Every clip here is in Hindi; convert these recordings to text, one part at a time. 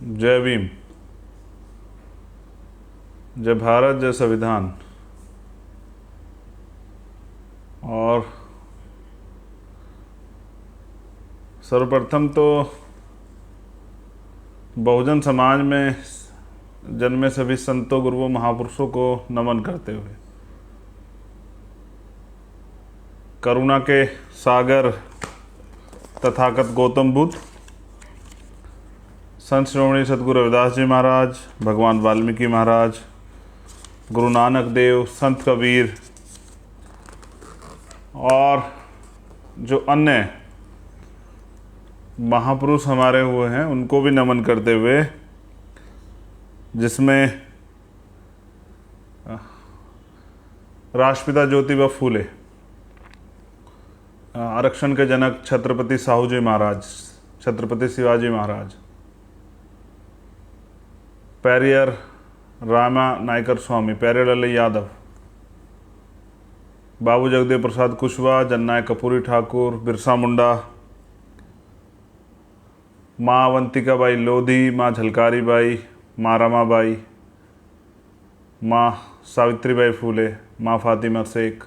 जय भीम। जय भारत, जय संविधान। और सर्वप्रथम तो बहुजन समाज में जन्मे सभी संतों, गुरुओं, महापुरुषों को नमन करते हुए करुणा के सागर तथागत गौतम बुद्ध, संत श्रोमणी सतगुरु रविदास जी महाराज, भगवान वाल्मीकि महाराज, गुरु नानक देव, संत कबीर और जो अन्य महापुरुष हमारे हुए हैं उनको भी नमन करते हुए, जिसमें राष्ट्रपिता ज्योतिबा फूले, आरक्षण के जनक छत्रपति साहू जी महाराज, छत्रपति शिवाजी महाराज, पेरियर रामा नायकर स्वामी, पेरियर लल्लई यादव, बाबू जगदेव प्रसाद कुशवाहा, जननायक कपूरी ठाकुर, बिरसा मुंडा, माँ अवंतिका बाई लोधी, माँ झलकारी बाई, माँ रमाबाई, माँ सावित्रीबाई फूले, माँ फातिमा शेख,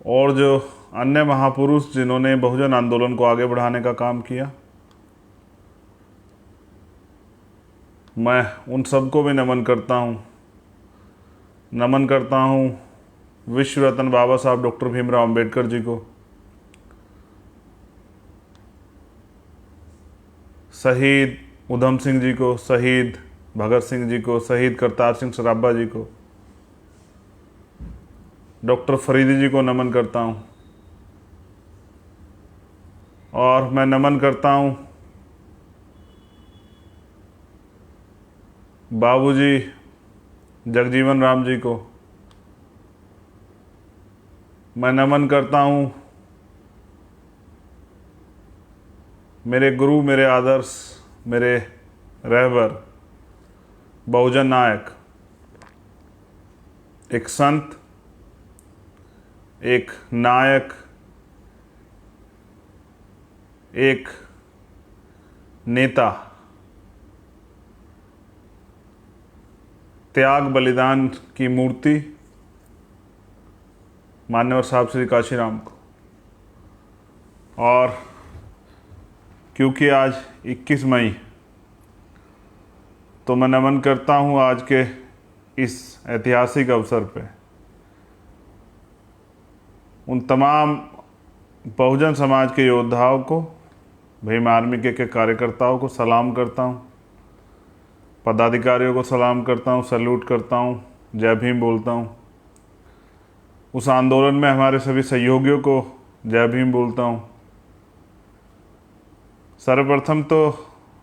और जो अन्य महापुरुष जिन्होंने बहुजन आंदोलन को आगे बढ़ाने का काम किया, मैं उन सबको भी नमन करता हूँ। नमन करता हूँ विश्व रत्न बाबा साहब डॉक्टर भीमराव अंबेडकर जी को, शहीद उधम सिंह जी को, शहीद भगत सिंह जी को, शहीद करतार सिंह सराभा जी को, डॉक्टर फरीदी जी को नमन करता हूँ। और मैं नमन करता हूँ बाबूजी जगजीवन राम जी को। मैं नमन करता हूँ मेरे गुरु, मेरे आदर्श, मेरे रहबर बहुजन नायक, एक संत, एक नायक, एक नेता, त्याग बलिदान की मूर्ति, मान्यवर साहब श्री काशीराम को। और क्योंकि आज 21 मई, तो मैं नमन करता हूँ आज के इस ऐतिहासिक अवसर पे उन तमाम बहुजन समाज के योद्धाओं को, भीम आर्मी के कार्यकर्ताओं को सलाम करता हूँ, पदाधिकारियों को सलाम करता हूँ, सैल्यूट करता हूँ, जय भीम बोलता हूँ। उस आंदोलन में हमारे सभी सहयोगियों को जय भीम बोलता हूँ। सर्वप्रथम तो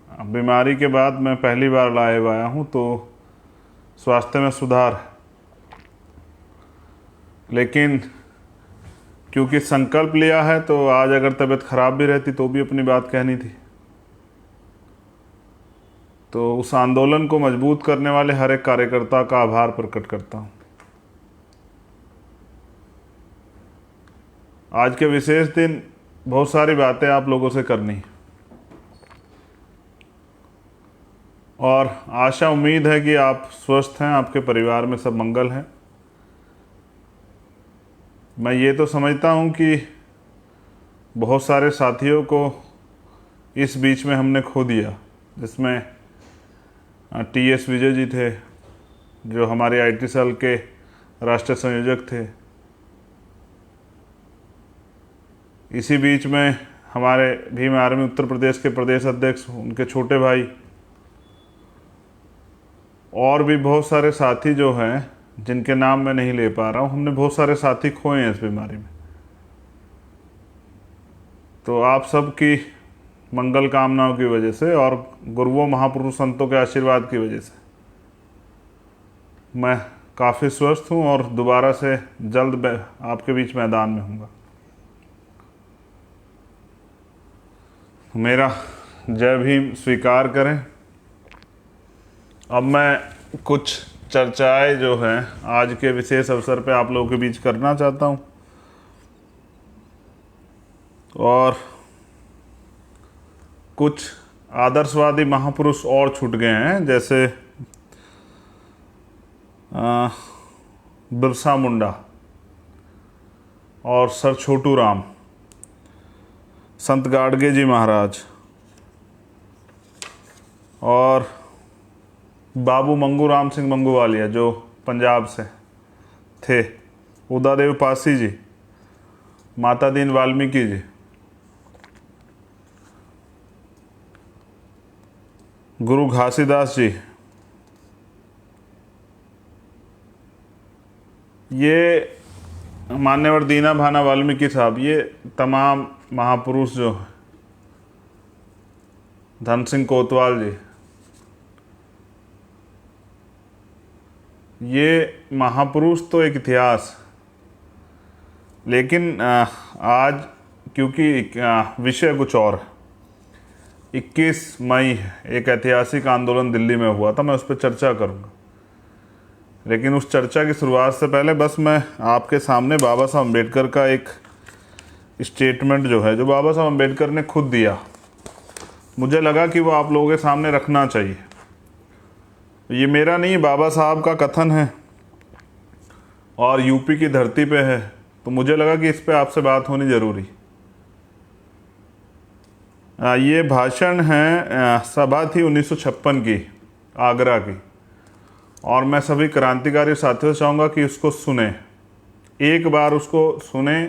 बीमारी के बाद मैं पहली बार लाइव आया हूँ, तो स्वास्थ्य में सुधार है, लेकिन क्योंकि संकल्प लिया है तो आज अगर तबीयत खराब भी रहती तो भी अपनी बात कहनी थी। तो उस आंदोलन को मजबूत करने वाले हर एक कार्यकर्ता का आभार प्रकट करता हूँ। आज के विशेष दिन बहुत सारी बातें आप लोगों से करनी है और आशा उम्मीद है कि आप स्वस्थ हैं, आपके परिवार में सब मंगल हैं। मैं ये तो समझता हूँ कि बहुत सारे साथियों को इस बीच में हमने खो दिया, जिसमें टीएस विजय जी थे, जो हमारे आईटी सेल के राष्ट्रीय संयोजक थे। इसी बीच में हमारे भीम आर्मी उत्तर प्रदेश के प्रदेश अध्यक्ष, उनके छोटे भाई और भी बहुत सारे साथी जो हैं, जिनके नाम मैं नहीं ले पा रहा हूँ, हमने बहुत सारे साथी खोए हैं इस बीमारी में। तो आप सबकी मंगल कामनाओं की वजह से और गुरुओं, महापुरुष, संतों के आशीर्वाद की वजह से मैं काफ़ी स्वस्थ हूँ और दोबारा से जल्द आपके बीच मैदान में हूँगा। मेरा जय भीम स्वीकार करें। अब मैं कुछ चर्चाएं जो हैं आज के विशेष अवसर पे आप लोगों के बीच करना चाहता हूँ। और कुछ आदर्शवादी महापुरुष और छूट गए हैं, जैसे बिरसा मुंडा और सर छोटू राम, संत गाडगे जी महाराज और बाबू मंगू राम सिंह मंगूवालिया जो पंजाब से थे, उदादेव पासी जी, माता दीन वाल्मीकि जी, गुरु घासीदास जी, ये मान्यवर दीना भाना वाल्मीकि साहब, ये तमाम महापुरुष जो हैं, धन सिंह कोतवाल जी, ये महापुरुष तो एक इतिहास। लेकिन आज क्योंकि विषय कुछ और है, 21 मई एक ऐतिहासिक आंदोलन दिल्ली में हुआ था, मैं उस पर चर्चा करूंगा। लेकिन उस चर्चा की शुरुआत से पहले बस मैं आपके सामने बाबा साहब अम्बेडकर का एक स्टेटमेंट जो है, जो बाबा साहब अम्बेडकर ने खुद दिया, मुझे लगा कि वो आप लोगों के सामने रखना चाहिए। ये मेरा नहीं, बाबा साहब का कथन है और यूपी की धरती पे है, तो मुझे लगा कि इस पे आपसे बात होनी ज़रूरी। ये भाषण है, सभा थी 1956 की, आगरा की, और मैं सभी क्रांतिकारी साथियों से चाहूँगा कि उसको सुने, एक बार उसको सुने,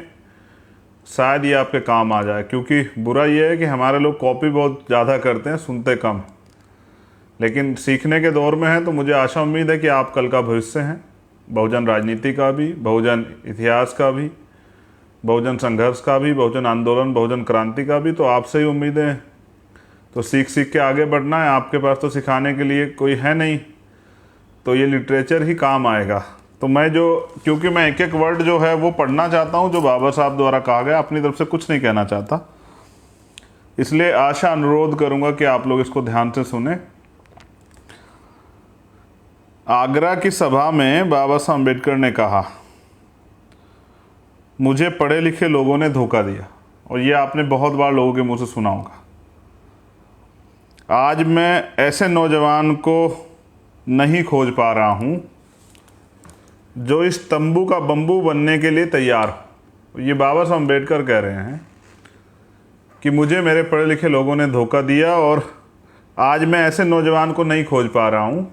शायद ये आपके काम आ जाए। क्योंकि बुरा ये है कि हमारे लोग कॉपी बहुत ज़्यादा करते हैं, सुनते कम। लेकिन सीखने के दौर में है, तो मुझे आशा उम्मीद है कि आप कल का भविष्य हैं, बहुजन राजनीति का भी, बहुजन इतिहास का भी, बहुजन संघर्ष का भी, बहुजन आंदोलन, बहुजन क्रांति का भी। तो आपसे ही उम्मीदें हैं, तो सीख सीख के आगे बढ़ना है। आपके पास तो सिखाने के लिए कोई है नहीं, तो ये लिटरेचर ही काम आएगा। तो मैं क्योंकि मैं एक एक वर्ड जो है वो पढ़ना चाहता हूँ जो बाबा साहब द्वारा कहा गया, अपनी तरफ से कुछ नहीं कहना चाहता, इसलिए आशा अनुरोध करूँगा कि आप लोग इसको ध्यान से सुने। आगरा की सभा में बाबा साहब अम्बेडकर ने कहा, मुझे पढ़े लिखे लोगों ने धोखा दिया। और ये आपने बहुत बार लोगों के मुंह से सुना होगा। आज मैं ऐसे नौजवान को नहीं खोज पा रहा हूं जो इस तंबू का बंबू बनने के लिए तैयार हो। ये बाबा साहब अम्बेडकर कह रहे हैं कि मुझे मेरे पढ़े लिखे लोगों ने धोखा दिया और आज मैं ऐसे नौजवान को नहीं खोज पा रहा हूं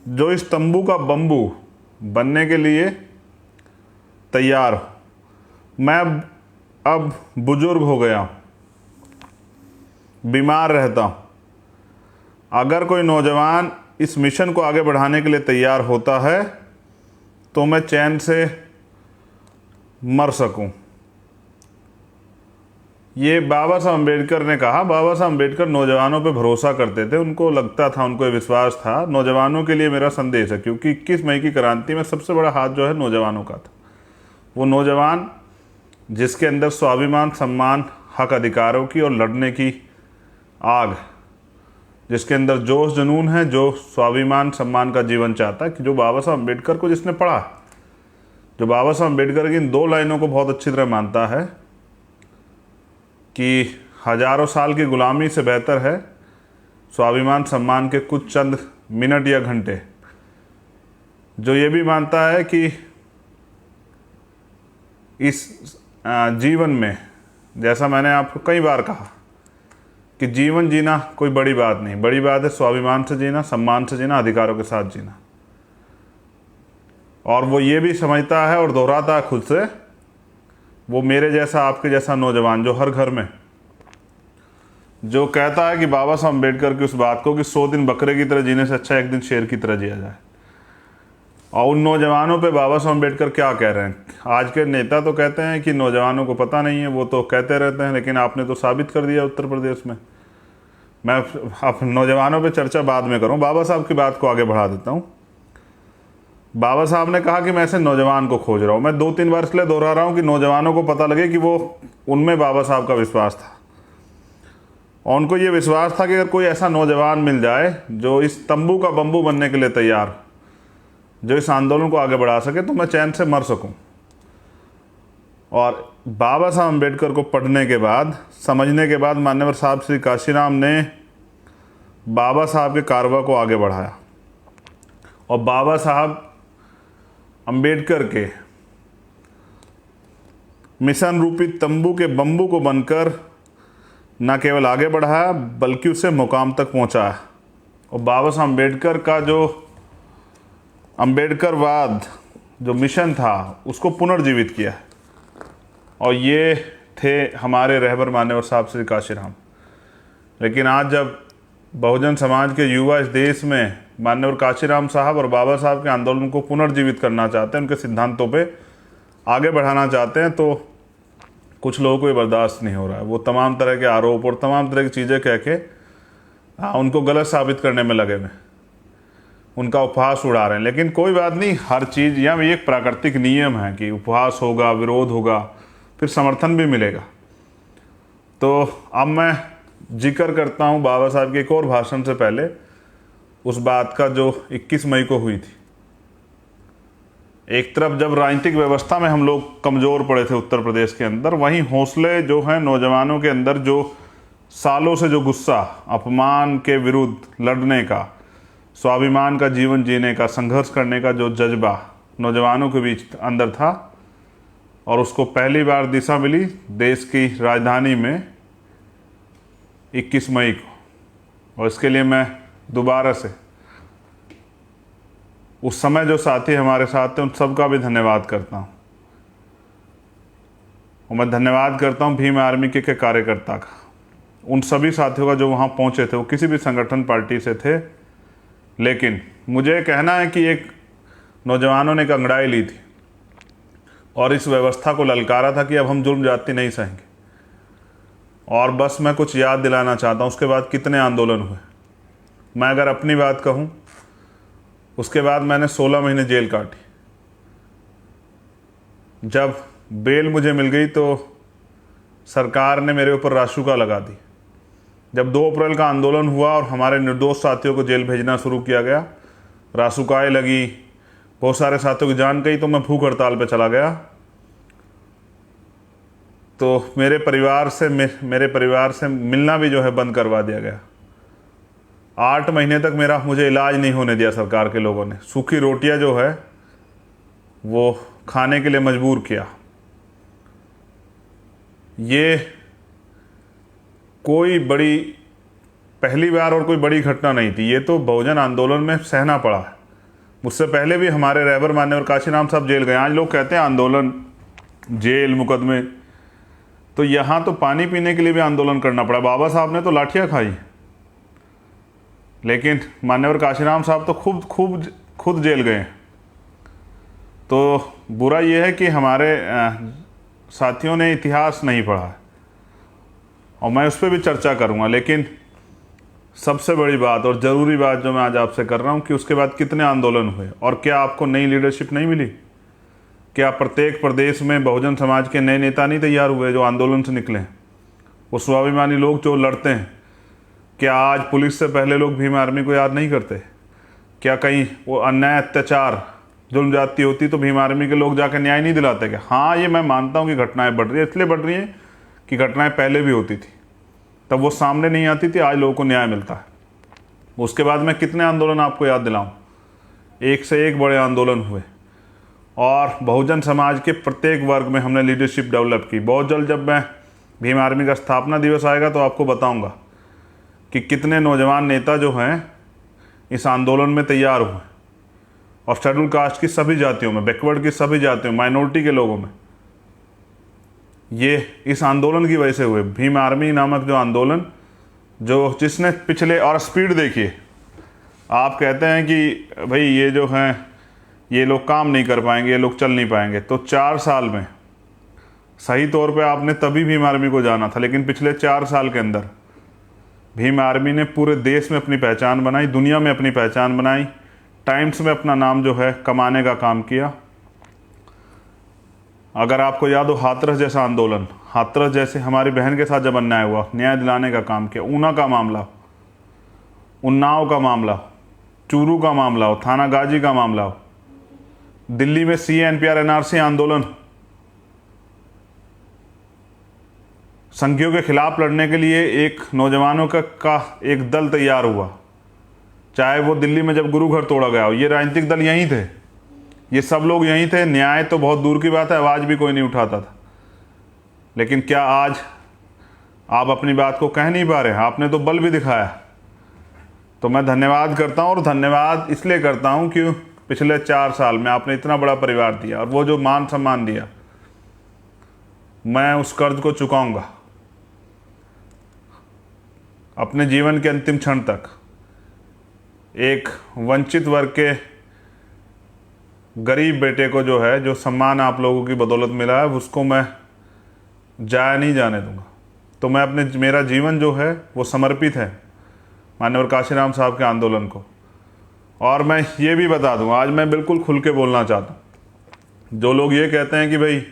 जो इस तंबू का बंबू बनने के लिए तैयार हो। मैं अब बुजुर्ग हो गया हूं, बीमार रहता हूं। अगर कोई नौजवान इस मिशन को आगे बढ़ाने के लिए तैयार होता है तो मैं चैन से मर सकूं। ये बाबा साहब अम्बेडकर ने कहा। बाबा साहब अम्बेडकर नौजवानों पे भरोसा करते थे, उनको लगता था, उनको ये विश्वास था। नौजवानों के लिए मेरा संदेश है, क्योंकि 21 मई की क्रांति में सबसे बड़ा हाथ जो है नौजवानों का था। वो नौजवान जिसके अंदर स्वाभिमान, सम्मान, हक अधिकारों की और लड़ने की आग, जिसके अंदर जोश जुनून है, जो स्वाभिमान सम्मान का जीवन चाहता है, कि जो बाबा साहब अम्बेडकर को जिसने पढ़ा, जो बाबा साहब अम्बेडकर की इन 2 लाइनों को बहुत अच्छी तरह मानता है कि हजारों साल की गुलामी से बेहतर है स्वाभिमान सम्मान के कुछ चंद मिनट या घंटे, जो ये भी मानता है कि इस जीवन में, जैसा मैंने आपको कई बार कहा, कि जीवन जीना कोई बड़ी बात नहीं, बड़ी बात है स्वाभिमान से जीना, सम्मान से जीना, अधिकारों के साथ जीना। और वो ये भी समझता है और दोहराता है खुद से, वो मेरे जैसा, आपके जैसा नौजवान जो हर घर में, जो कहता है कि बाबा साहब अम्बेडकर की उस बात को कि 100 दिन बकरे की तरह जीने से अच्छा एक दिन शेर की तरह जिया जाए। और उन नौजवानों पे बाबा साहब अम्बेडकर क्या कह रहे हैं? आज के नेता तो कहते हैं कि नौजवानों को पता नहीं है, वो तो कहते रहते हैं, लेकिन आपने तो साबित कर दिया उत्तर प्रदेश में। मैं अब नौजवानों पे चर्चा बाद में करूं, बाबा साहब की बात को आगे बढ़ा देता हूं। बाबा साहब ने कहा कि मैं ऐसे नौजवान को खोज रहा हूं। मैं 2-3 बार इसलिए दोहरा रहा हूं कि नौजवानों को पता लगे कि वो, उनमें बाबा साहब का विश्वास था, और उनको ये विश्वास था कि अगर कोई ऐसा नौजवान मिल जाए जो इस तंबू का बंबू बनने के लिए तैयार, जो इस आंदोलन को आगे बढ़ा सके, तो मैं चैन से मर सकूं। और बाबा साहब अम्बेडकर को पढ़ने के बाद, समझने के बाद मान्यवर साहब श्री काशीराम ने बाबा साहब के कारवा को आगे बढ़ाया और बाबा साहब अम्बेडकर के मिशन रूपी तंबू के बम्बू को बनकर न केवल आगे बढ़ाया बल्कि उसे मुकाम तक पहुंचाया। और बाबा साहब अम्बेडकर का जो अम्बेडकरवाद जो मिशन था उसको पुनर्जीवित किया। और ये थे हमारे रहबर मान्यवर साहब श्री काशीराम। लेकिन आज जब बहुजन समाज के युवा इस देश में मान्यवर काशीराम साहब और बाबा साहब के आंदोलन को पुनर्जीवित करना चाहते हैं, उनके सिद्धांतों पे आगे बढ़ाना चाहते हैं, तो कुछ लोगों को ये बर्दाश्त नहीं हो रहा है। वो तमाम तरह के आरोप और तमाम तरह की चीज़ें कह के उनको गलत साबित करने में लगे हुए, उनका उपहास उड़ा रहे हैं। लेकिन कोई बात नहीं, हर चीज़ यहाँ एक प्राकृतिक नियम है कि उपहास होगा, विरोध होगा, फिर समर्थन भी मिलेगा। तो अब मैं जिक्र करता हूँ बाबा साहब के एक और भाषण से पहले उस बात का जो 21 मई को हुई थी। एक तरफ जब राजनीतिक व्यवस्था में हम लोग कमज़ोर पड़े थे उत्तर प्रदेश के अंदर, वहीं हौसले जो हैं नौजवानों के अंदर, जो सालों से जो गुस्सा, अपमान के विरुद्ध लड़ने का, स्वाभिमान का जीवन जीने का, संघर्ष करने का जो जज्बा नौजवानों के बीच अंदर था, और उसको पहली बार दिशा मिली देश की राजधानी में 21 मई को। और इसके लिए मैं दोबारा से उस समय जो साथी हमारे साथ थे उन सबका भी धन्यवाद करता हूँ। और मैं धन्यवाद करता हूँ भीम आर्मी के कार्यकर्ता का, उन सभी साथियों का जो वहाँ पहुँचे थे। वो किसी भी संगठन पार्टी से थे, लेकिन मुझे कहना है कि एक नौजवानों ने एक अंगड़ाई ली थी और इस व्यवस्था को ललकारा था कि अब हम जुल्म जाति नहीं सहेंगे। और बस मैं कुछ याद दिलाना चाहता हूँ, उसके बाद कितने आंदोलन हुए। मैं अगर अपनी बात कहूँ, उसके बाद मैंने 16 महीने जेल काटी। जब बेल मुझे मिल गई तो सरकार ने मेरे ऊपर रासुका लगा दी। जब 2 अप्रैल का आंदोलन हुआ और हमारे निर्दोष साथियों को जेल भेजना शुरू किया गया, रासुकाएँ लगी, बहुत सारे साथियों की जान गई, तो मैं भूख हड़ताल पे चला गया। तो मेरे परिवार से मिलना भी जो है बंद करवा दिया गया। 8 महीने तक मुझे इलाज नहीं होने दिया सरकार के लोगों ने। सूखी रोटियां जो है वो खाने के लिए मजबूर किया। ये कोई बड़ी पहली बार और कोई बड़ी घटना नहीं थी, ये तो बहुजन आंदोलन में सहना पड़ा है। मुझसे पहले भी हमारे रहबर मान्यवर काशीराम साहब जेल गए। आज लोग कहते हैं आंदोलन, जेल, मुकदमे, तो यहाँ तो पानी पीने के लिए भी आंदोलन करना पड़ा। बाबा साहब ने तो लाठियाँ खाई, लेकिन मान्यवर काशीराम साहब तो खुद जेल गए। तो बुरा ये है कि हमारे साथियों ने इतिहास नहीं पढ़ा है, और मैं उस पर भी चर्चा करूँगा। लेकिन सबसे बड़ी बात और ज़रूरी बात जो मैं आज आपसे कर रहा हूँ कि उसके बाद कितने आंदोलन हुए और क्या आपको नई लीडरशिप नहीं मिली? क्या प्रत्येक प्रदेश में बहुजन समाज के नए नेता नहीं तैयार हुए जो आंदोलन से निकले? वो स्वाभिमानी लोग जो लड़ते हैं, क्या आज पुलिस से पहले लोग भीम आर्मी को याद नहीं करते? क्या कहीं वो अन्याय, अत्याचार, जुल्म जाती होती तो भीम आर्मी के लोग जाकर न्याय नहीं दिलाते क्या? हाँ, ये मैं मानता हूँ कि घटनाएं बढ़ रही है, इसलिए बढ़ रही हैं कि घटनाएं पहले भी होती थी, तब वो सामने नहीं आती थी, आज लोगों को न्याय मिलता है। उसके बाद मैं कितने आंदोलन आपको याद दिलाऊं? एक से एक बड़े आंदोलन हुए और बहुजन समाज के प्रत्येक वर्ग में हमने लीडरशिप डेवलप की। बहुत जल्द जब मैं भीम आर्मी का स्थापना दिवस आएगा तो आपको बताऊंगा कि कितने नौजवान नेता जो हैं इस आंदोलन में तैयार हुए, और शेड्यूल कास्ट की सभी जातियों में, बैकवर्ड की सभी जातियों, माइनॉरिटी के लोगों में। ये इस आंदोलन की वजह से हुए। भीम आर्मी नामक जो आंदोलन, जो जिसने पिछले, और स्पीड देखिए, आप कहते हैं कि भाई ये जो हैं ये लोग काम नहीं कर पाएंगे, ये लोग चल नहीं पाएंगे, तो 4 साल में सही तौर पे आपने तभी भीम आर्मी को जाना था, लेकिन पिछले 4 साल के अंदर भीम आर्मी ने पूरे देश में अपनी पहचान बनाई, दुनिया में अपनी पहचान बनाई, टाइम्स में अपना नाम जो है कमाने का काम किया। अगर आपको याद हो हाथरस जैसा आंदोलन, हाथरस जैसे हमारी बहन के साथ जब अन्याय हुआ, न्याय दिलाने का काम किया। ऊना का मामला, उन्नाव का मामला, चूरू का मामला हो, थाना गाजी का मामला हो, दिल्ली में CA NPR NRC आंदोलन, संघियों के खिलाफ लड़ने के लिए एक नौजवानों का एक दल तैयार हुआ, चाहे वो दिल्ली में जब गुरु घर तोड़ा गया हो, ये राजनीतिक दल यहीं थे, ये सब लोग यहीं थे। न्याय तो बहुत दूर की बात है, आवाज़ भी कोई नहीं उठाता था। लेकिन क्या आज आप अपनी बात को कह नहीं पा रहे? आपने तो बल भी दिखाया। तो मैं धन्यवाद करता हूँ, और धन्यवाद इसलिए करता हूँ कि पिछले 4 साल में आपने इतना बड़ा परिवार दिया, और वो जो मान सम्मान दिया, मैं उस कर्ज को चुकाऊंगा अपने जीवन के अंतिम क्षण तक। एक वंचित वर्ग के गरीब बेटे को जो है, जो सम्मान आप लोगों की बदौलत मिला है, उसको मैं जाया नहीं जाने दूंगा। तो मैं मेरा जीवन जो है वो समर्पित है माननीय काशीराम साहब के आंदोलन को। और मैं ये भी बता दूं, आज मैं बिल्कुल खुल के बोलना चाहता हूँ। जो लोग ये कहते हैं कि भाई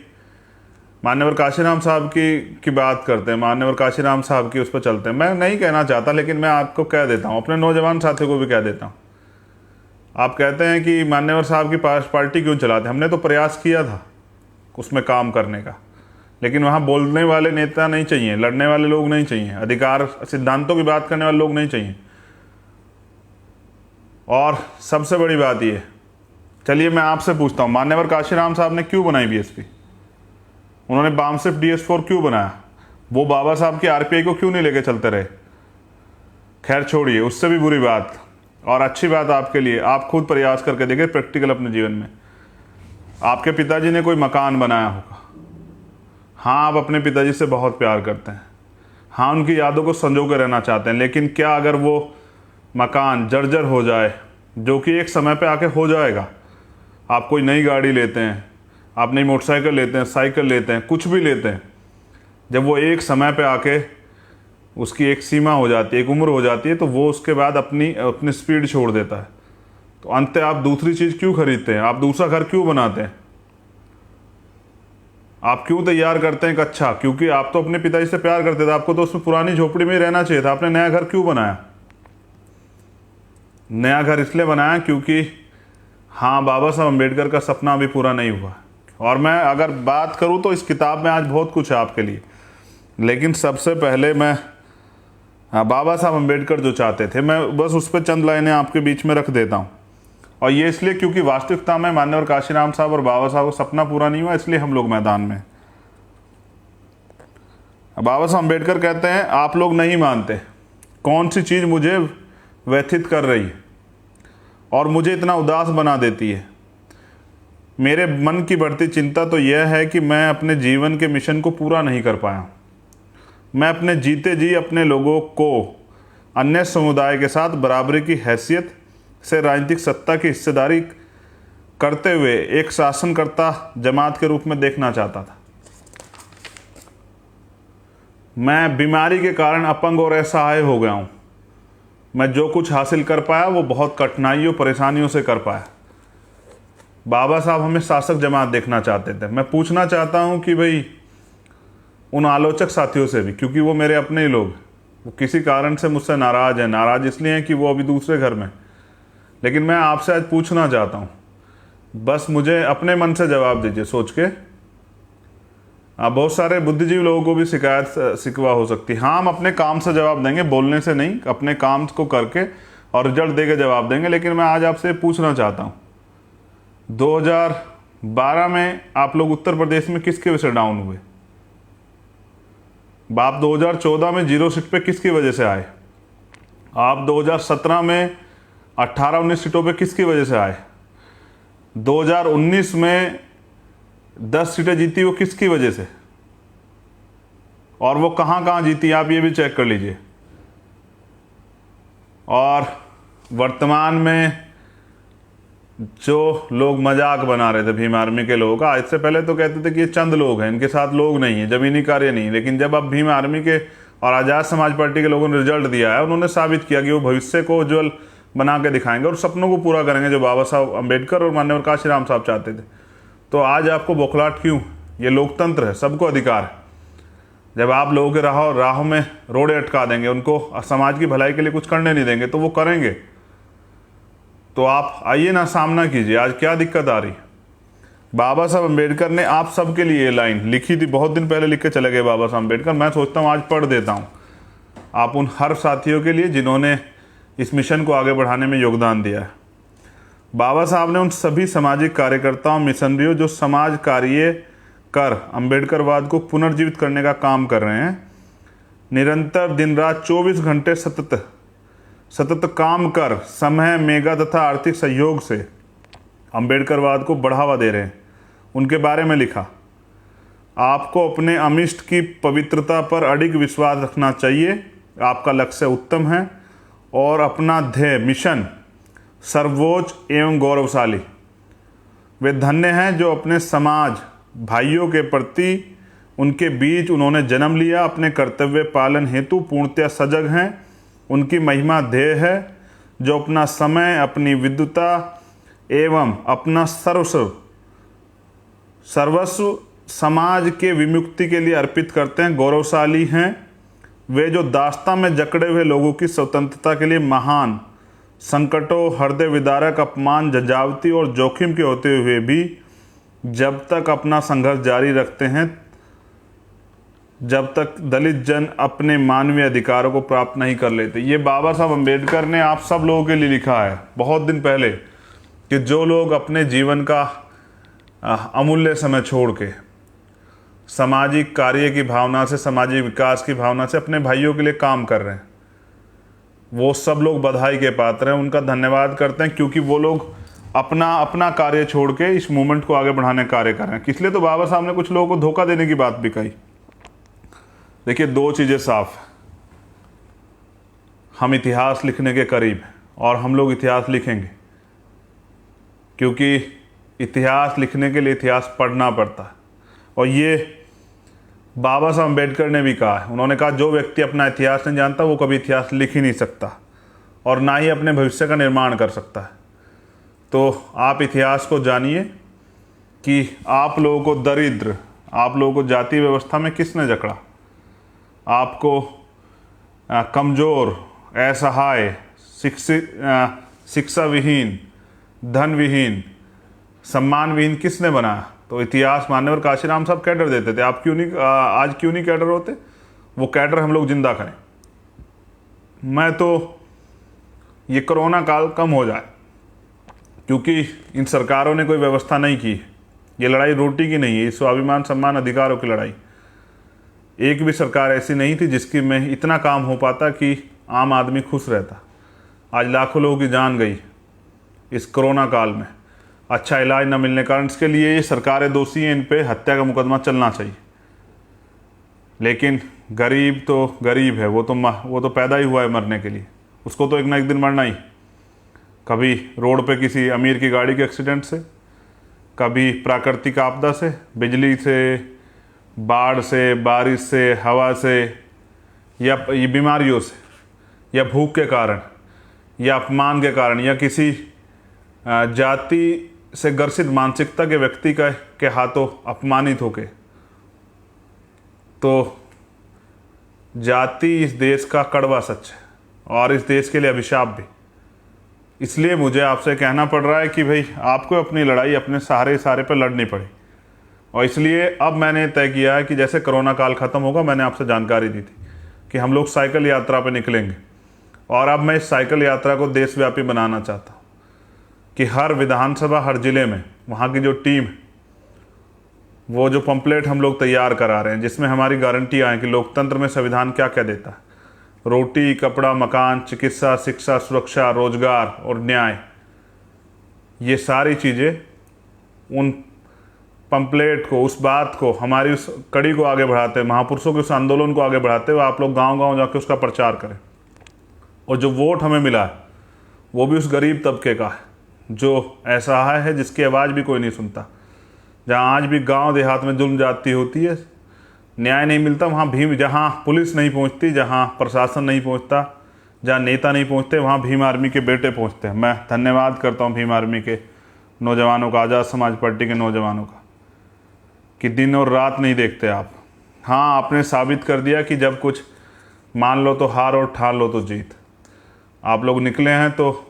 माननीय काशीराम साहब की बात करते हैं, माननीय काशीराम साहब की उस पर चलते हैं, मैं नहीं कहना चाहता, लेकिन मैं आपको कह देता हूँ, अपने नौजवान साथियों को भी कह देता हूँ। आप कहते हैं कि मान्यवर साहब की पार्टी क्यों चलाते? हमने तो प्रयास किया था उसमें काम करने का, लेकिन वहाँ बोलने वाले नेता नहीं चाहिए, लड़ने वाले लोग नहीं चाहिए, अधिकार सिद्धांतों की बात करने वाले लोग नहीं चाहिए। और सबसे बड़ी बात ये, चलिए मैं आपसे पूछता हूँ, मान्यवर काशीराम साहब ने क्यों बनाई बीएसपी? उन्होंने बामसिफ DS4 क्यों बनाया? वो बाबा साहब की RPI को क्यों नहीं लेके चलते रहे? खैर छोड़िए, उससे भी बुरी बात और अच्छी बात आपके लिए, आप खुद प्रयास करके देखिए प्रैक्टिकल अपने जीवन में। आपके पिताजी ने कोई मकान बनाया होगा, हाँ आप अपने पिताजी से बहुत प्यार करते हैं, हाँ उनकी यादों को संजो के रहना चाहते हैं, लेकिन क्या अगर वो मकान जर्जर हो जाए, जो कि एक समय पे आके हो जाएगा, आप कोई नई गाड़ी लेते हैं, आप नई मोटरसाइकिल लेते हैं, साइकिल लेते हैं, कुछ भी लेते हैं, जब वो एक समय पे आके उसकी एक सीमा हो जाती है, एक उम्र हो जाती है, तो वो उसके बाद अपनी स्पीड छोड़ देता है। तो अंत आप दूसरी चीज़ क्यों खरीदते हैं? आप दूसरा घर क्यों बनाते हैं? आप क्यों तैयार करते हैं? अच्छा, क्योंकि आप तो अपने पिताजी से प्यार करते थे, आपको तो उसमें पुरानी झोपड़ी में ही रहना चाहिए था। आपने नया घर क्यों बनाया? नया घर इसलिए बनाया क्योंकि हाँ, बाबा साहब अम्बेडकर का सपना अभी पूरा नहीं हुआ। और मैं अगर बात करूँ तो इस किताब में आज बहुत कुछ है आपके लिए, लेकिन सबसे पहले मैं बाबा साहब अम्बेडकर जो चाहते थे, मैं बस उस पर चंद लाइनें आपके बीच में रख देता हूँ। और ये इसलिए क्योंकि वास्तविकता में माननीय काशीराम साहब और बाबा साहब का सपना पूरा नहीं हुआ, इसलिए हम लोग मैदान में। बाबा साहब अम्बेडकर कहते हैं, आप लोग नहीं मानते कौन सी चीज़ मुझे व्यथित कर रही है और मुझे इतना उदास बना देती है। मेरे मन की बढ़ती चिंता तो यह है कि मैं अपने जीवन के मिशन को पूरा नहीं कर पाया। मैं अपने जीते जी अपने लोगों को अन्य समुदाय के साथ बराबरी की हैसियत से राजनीतिक सत्ता की हिस्सेदारी करते हुए एक शासनकर्ता जमात के रूप में देखना चाहता था। मैं बीमारी के कारण अपंग और असहाय हो गया हूँ। मैं जो कुछ हासिल कर पाया वो बहुत कठिनाइयों परेशानियों से कर पाया। बाबा साहब हमें शासक जमात देखना चाहते थे। मैं पूछना चाहता हूँ कि भाई उन आलोचक साथियों से भी, क्योंकि वो मेरे अपने ही लोग, वो किसी कारण से मुझसे नाराज़ हैं। नाराज़ इसलिए हैं कि वो अभी दूसरे घर में, लेकिन मैं आपसे आज पूछना चाहता हूँ, बस मुझे अपने मन से जवाब दीजिए सोच के। बहुत सारे बुद्धिजीवी लोगों को भी शिकायत शिकवा हो सकती है। हाँ, हम अपने काम से जवाब देंगे, बोलने से नहीं, अपने काम को करके और रिजल्ट दे के जवाब देंगे। लेकिन मैं आज आपसे पूछना चाहता हूँ, 2012 में आप लोग उत्तर प्रदेश में किसकी वजह से डाउन हुए? आप 2014 में 0 सीट पे किसकी वजह से आए? आप 2017 में 18-19 सीटों पे किसकी वजह से आए? 2019 में 10 सीटें जीती, वो किसकी वजह से? और वो कहाँ कहाँ जीती, आप ये भी चेक कर लीजिए। और वर्तमान में जो लोग मजाक बना रहे थे भीम आर्मी के लोगों का, इससे पहले तो कहते थे कि ये चंद लोग हैं, इनके साथ लोग नहीं है, जमीनी कार्य नहीं। लेकिन जब अब भीम आर्मी के और आज़ाद समाज पार्टी के लोगों ने रिजल्ट दिया है, उन्होंने साबित किया कि वो भविष्य को उज्जवल बना के दिखाएंगे और सपनों को पूरा करेंगे जो बाबा साहब अम्बेडकर और माननीय काशीराम साहब चाहते थे। तो आज आपको बौखलाहट क्यों? ये लोकतंत्र है, सबको अधिकार है। जब आप लोगों के राहों में रोड़े अटका देंगे, उनको समाज की भलाई के लिए कुछ करने नहीं देंगे, तो वो करेंगे। तो आप आइए ना, सामना कीजिए। आज क्या दिक्कत आ रही? बाबा साहब अम्बेडकर ने आप सबके लिए ये लाइन लिखी थी, बहुत दिन पहले लिख के चले गए बाबा साहब अम्बेडकर। मैं सोचता हूँ आज पढ़ देता हूँ आप उन हर साथियों के लिए जिन्होंने इस मिशन को आगे बढ़ाने में योगदान दिया है। बाबा साहब ने उन सभी सामाजिक कार्यकर्ताओं, मिशनरियों जो समाज कार्य कर अम्बेडकरवाद को पुनर्जीवित करने का काम कर रहे हैं, निरंतर दिन रात 24 घंटे सतत काम कर समय, मेगा तथा आर्थिक सहयोग से अम्बेडकरवाद को बढ़ावा दे रहे हैं, उनके बारे में लिखा। आपको अपने अमिष्ट की पवित्रता पर अडिग विश्वास रखना चाहिए। आपका लक्ष्य उत्तम है और अपना ध्येय मिशन सर्वोच्च एवं गौरवशाली। वे धन्य हैं जो अपने समाज भाइयों के प्रति उनके बीच उन्होंने जन्म लिया, अपने कर्तव्य पालन हेतु पूर्णतया सजग हैं। उनकी महिमा ध्येय है जो अपना समय, अपनी विद्वता एवं अपना सर्वस्व समाज के विमुक्ति के लिए अर्पित करते हैं। गौरवशाली हैं वे जो दास्तां में जकड़े हुए लोगों की स्वतंत्रता के लिए महान संकटों, हृदय विदारक अपमान, जजावती और जोखिम के होते हुए भी जब तक अपना संघर्ष जारी रखते हैं, जब तक दलित जन अपने मानवीय अधिकारों को प्राप्त नहीं कर लेते। ये बाबा साहब अम्बेडकर ने आप सब लोगों के लिए लिखा है बहुत दिन पहले, कि जो लोग अपने जीवन का अमूल्य समय छोड़ के सामाजिक कार्य की भावना से, सामाजिक विकास की भावना से अपने भाइयों के लिए काम कर रहे हैं, वो सब लोग बधाई के पात्र हैं। उनका धन्यवाद करते हैं क्योंकि वो लोग अपना कार्य छोड़ के इस मूवमेंट को आगे बढ़ाने का कार्य कर रहे हैं। इसलिए तो बाबा साहब ने कुछ लोगों को धोखा देने की बात भी कही। देखिए, दो चीज़ें साफ है, हम इतिहास लिखने के करीब हैं और हम लोग इतिहास लिखेंगे, क्योंकि इतिहास लिखने के लिए इतिहास पढ़ना पड़ता है। और ये बाबा साहब अम्बेडकर ने भी कहा है। उन्होंने कहा जो व्यक्ति अपना इतिहास नहीं जानता वो कभी इतिहास लिख ही नहीं सकता और ना ही अपने भविष्य का निर्माण कर सकता है। तो आप इतिहास को जानिए कि आप लोगों को दरिद्र, आप लोगों को जाति व्यवस्था में किसने जकड़ा, आपको कमज़ोर, असहाय, शिक्षा विहीन, धन विहीन, सम्मान विहीन किसने बनाया? तो इतिहास मान्यवर काशीराम साहब कैडर देते थे। आप आज क्यों नहीं कैडर होते? वो कैडर हम लोग जिंदा करें। मैं तो ये कोरोना काल कम हो जाए, क्योंकि इन सरकारों ने कोई व्यवस्था नहीं की। ये लड़ाई रोटी की नहीं है, ये स्वाभिमान, सम्मान, अधिकारों की लड़ाई। एक भी सरकार ऐसी नहीं थी जिसकी में इतना काम हो पाता कि आम आदमी खुश रहता। आज लाखों लोगों की जान गई इस कोरोना काल में, अच्छा इलाज न मिलने कारण। इसके लिए ये सरकारें दोषी हैं, इन पे हत्या का मुकदमा चलना चाहिए। लेकिन गरीब तो गरीब है, वो तो पैदा ही हुआ है मरने के लिए, उसको तो एक ना एक दिन मरना ही। कभी रोड पे किसी अमीर की गाड़ी के एक्सीडेंट से, कभी प्राकृतिक आपदा से, बिजली से, बाढ़ से, बारिश से, हवा से, या बीमारियों से, या भूख के कारण, या अपमान के कारण, या किसी जाति से ग्रसित मानसिकता के व्यक्ति के हाथों अपमानित होके। तो जाति इस देश का कड़वा सच है और इस देश के लिए अभिशाप भी। इसलिए मुझे आपसे कहना पड़ रहा है कि भाई आपको अपनी लड़ाई अपने सहारे पर लड़नी पड़ी। और इसलिए अब मैंने तय किया है कि जैसे कोरोना काल ख़त्म होगा, मैंने आपसे जानकारी दी थी कि हम लोग साइकिल यात्रा पर निकलेंगे, और अब मैं इस साइकिल यात्रा को देशव्यापी बनाना चाहता हूँ कि हर विधानसभा, हर जिले में वहाँ की जो टीम, वो जो पंपलेट हम लोग तैयार करा रहे हैं, जिसमें हमारी गारंटी आए कि लोकतंत्र में संविधान क्या क्या देता है, रोटी, कपड़ा, मकान, चिकित्सा, शिक्षा, सुरक्षा, रोजगार और न्याय, ये सारी चीज़ें उन पंपलेट को, उस बात को, हमारी उस कड़ी को आगे बढ़ाते, महापुरुषों के उस आंदोलन को आगे बढ़ाते हुए आप लोग गांव-गांव जाके उसका प्रचार करें। और जो वोट हमें मिला है वो भी उस गरीब तबके का है जो असहाय है, जिसकी आवाज़ भी कोई नहीं सुनता। जहाँ आज भी गांव देहात में जुल्म जाती होती है, न्याय नहीं मिलता, वहाँ भीम, जहाँ पुलिस नहीं पहुँचती, जहाँ प्रशासन नहीं पहुँचता, जहाँ नेता नहीं पहुँचते, वहाँ भीम आर्मी के बेटे पहुँचते हैं। मैं धन्यवाद करता हूँ भीम आर्मी के नौजवानों का, आज़ाद समाज पार्टी के नौजवानों का, कि दिन और रात नहीं देखते आप। हाँ, आपने साबित कर दिया कि जब कुछ मान लो तो हार और ठान लो तो जीत। आप लोग निकले हैं तो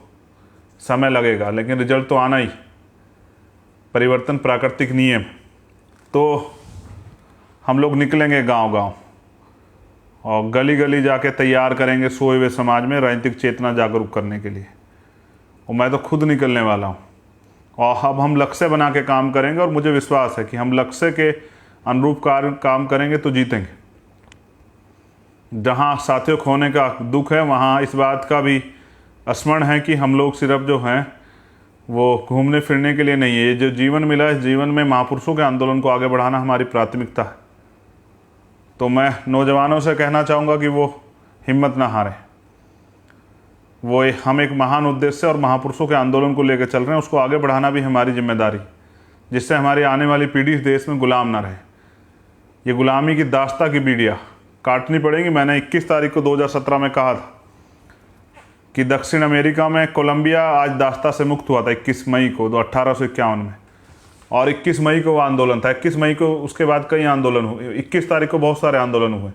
समय लगेगा, लेकिन रिजल्ट तो आना ही। परिवर्तन प्राकृतिक नियम। तो हम लोग निकलेंगे गांव गांव और गली गली जाके तैयार करेंगे सोए हुए समाज में राजनीतिक चेतना जागरूक करने के लिए। और मैं तो खुद निकलने वाला हूँ। और अब हम लक्ष्य बना के काम करेंगे और मुझे विश्वास है कि हम लक्ष्य के अनुरूप काम करेंगे तो जीतेंगे। जहाँ साथियों खोने का दुख है वहाँ इस बात का भी स्मरण है कि हम लोग सिर्फ जो हैं वो घूमने फिरने के लिए नहीं है। ये जो जीवन मिला है, इस जीवन में महापुरुषों के आंदोलन को आगे बढ़ाना हमारी प्राथमिकता है। तो मैं नौजवानों से कहना चाहूँगा कि वो हिम्मत ना हारें। हम एक महान उद्देश्य और महापुरुषों के आंदोलन को लेकर चल रहे हैं, उसको आगे बढ़ाना भी हमारी जिम्मेदारी, जिससे हमारी आने वाली पीढ़ी इस देश में गुलाम ना रहे। ये गुलामी की दास्ता की बीड़ियाँ काटनी पड़ेगी। मैंने 21 तारीख को 2017 में कहा था कि दक्षिण अमेरिका में कोलंबिया आज दास्ता से मुक्त हुआ था 21 मई को 1851 में, और 21 मई को वो आंदोलन था। 21 मई को उसके बाद कई आंदोलन हुए, 21 तारीख को बहुत सारे आंदोलन हुए।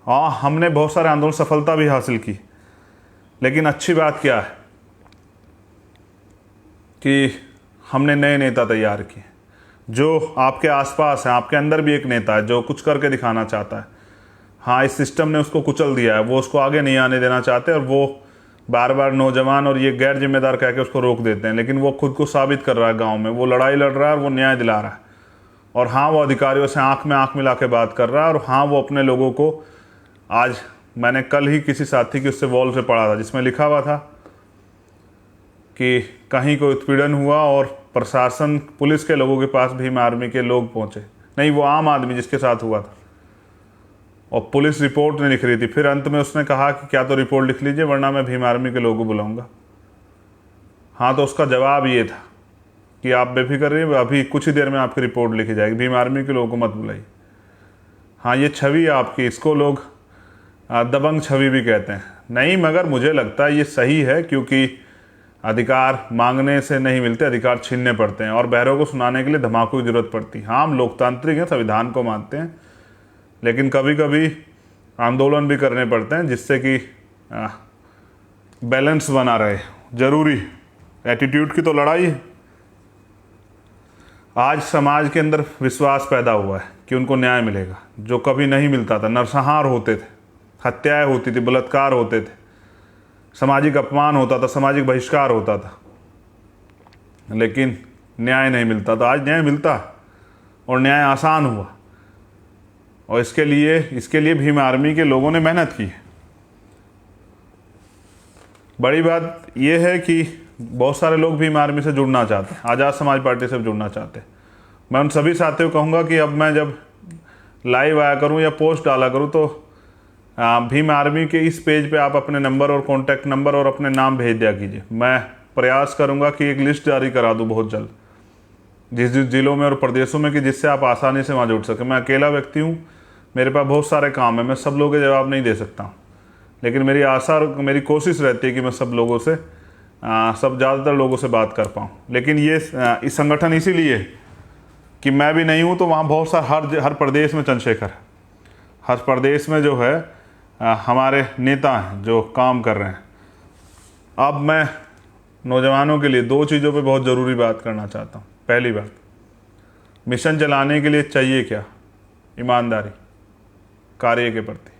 हाँ, हमने बहुत सारे आंदोलन सफलता भी हासिल की। लेकिन अच्छी बात क्या है कि हमने नए नेता तैयार किए जो आपके आसपास हैं। आपके अंदर भी एक नेता है जो कुछ करके दिखाना चाहता है। हाँ, इस सिस्टम ने उसको कुचल दिया है, वो उसको आगे नहीं आने देना चाहते और वो बार बार नौजवान और ये गैर जिम्मेदार कह के उसको रोक देते हैं। लेकिन वो खुद को साबित कर रहा है, गांव में वो लड़ाई लड़ रहा है और वो न्याय दिला रहा है। और हाँ, वो अधिकारियों से आंख में आंख मिला के बात कर रहा है। और हाँ, वो अपने लोगों को, आज मैंने कल ही किसी साथी की उससे वॉल से पढ़ा था जिसमें लिखा हुआ था कि कहीं कोई उत्पीड़न हुआ और प्रशासन पुलिस के लोगों के पास भीम आर्मी के लोग पहुंचे। नहीं, वो आम आदमी जिसके साथ हुआ था, और पुलिस रिपोर्ट नहीं लिख रही थी। फिर अंत में उसने कहा कि क्या तो रिपोर्ट लिख लीजिए वरना मैं भीम आर्मी के लोगों को बुलाऊंगा। हाँ, तो उसका जवाब ये था कि आप बेफिक्र रहिए, अभी कुछ ही देर में आपकी रिपोर्ट लिखी जाएगी, भीम आर्मी के लोगों को मत बुलाइए। हाँ, ये छवि आपकी, इसको लोग दबंग छवि भी कहते हैं। नहीं, मगर मुझे लगता है ये सही है, क्योंकि अधिकार मांगने से नहीं मिलते, अधिकार छीनने पड़ते हैं और बहरों को सुनाने के लिए धमाकों की जरूरत पड़ती है। हाँ, हम लोकतांत्रिक हैं, संविधान को मानते हैं, लेकिन कभी कभी आंदोलन भी करने पड़ते हैं जिससे कि बैलेंस बना रहे। जरूरी एटीट्यूड की तो लड़ाई है। आज समाज के अंदर विश्वास पैदा हुआ है कि उनको न्याय मिलेगा, जो कभी नहीं मिलता था। नरसंहार होते थे, हत्याएं होती थी, बलात्कार होते थे, सामाजिक अपमान होता था, सामाजिक बहिष्कार होता था, लेकिन न्याय नहीं मिलता था। आज न्याय मिलता और न्याय आसान हुआ। और इसके लिए भीम आर्मी के लोगों ने मेहनत की है। बड़ी बात यह है कि बहुत सारे लोग भीम आर्मी से जुड़ना चाहते हैं, आज़ाद समाज पार्टी से जुड़ना चाहते हैं। मैं उन सभी साथियों को कहूँगा कि अब मैं जब लाइव आया करूँ या पोस्ट डाला करूँ तो भीम आर्मी के इस पेज पे आप अपने नंबर और कॉन्टैक्ट नंबर और अपने नाम भेज दिया कीजिए। मैं प्रयास करूँगा कि एक लिस्ट जारी करा दूँ बहुत जल्द, जिस जिस जिलों में और प्रदेशों में, कि जिससे आप आसानी से वहाँ जुड़ सकें। मैं अकेला व्यक्ति हूँ, मेरे पास बहुत सारे काम है, मैं सब लोगों के जवाब नहीं दे सकता हूँ, लेकिन मेरी आशा और मेरी कोशिश रहती है कि मैं सब लोगों से ज़्यादातर लोगों से बात कर पाऊँ। लेकिन ये इस संगठन इसीलिए कि मैं भी नहीं हूँ, तो वहाँ बहुत सारे हर प्रदेश में चंद्रशेखर है, हर प्रदेश में जो है हमारे नेता हैं जो काम कर रहे हैं। अब मैं नौजवानों के लिए दो चीज़ों पे बहुत ज़रूरी बात करना चाहता हूँ। पहली बात, मिशन चलाने के लिए चाहिए क्या? ईमानदारी, कार्य के प्रति,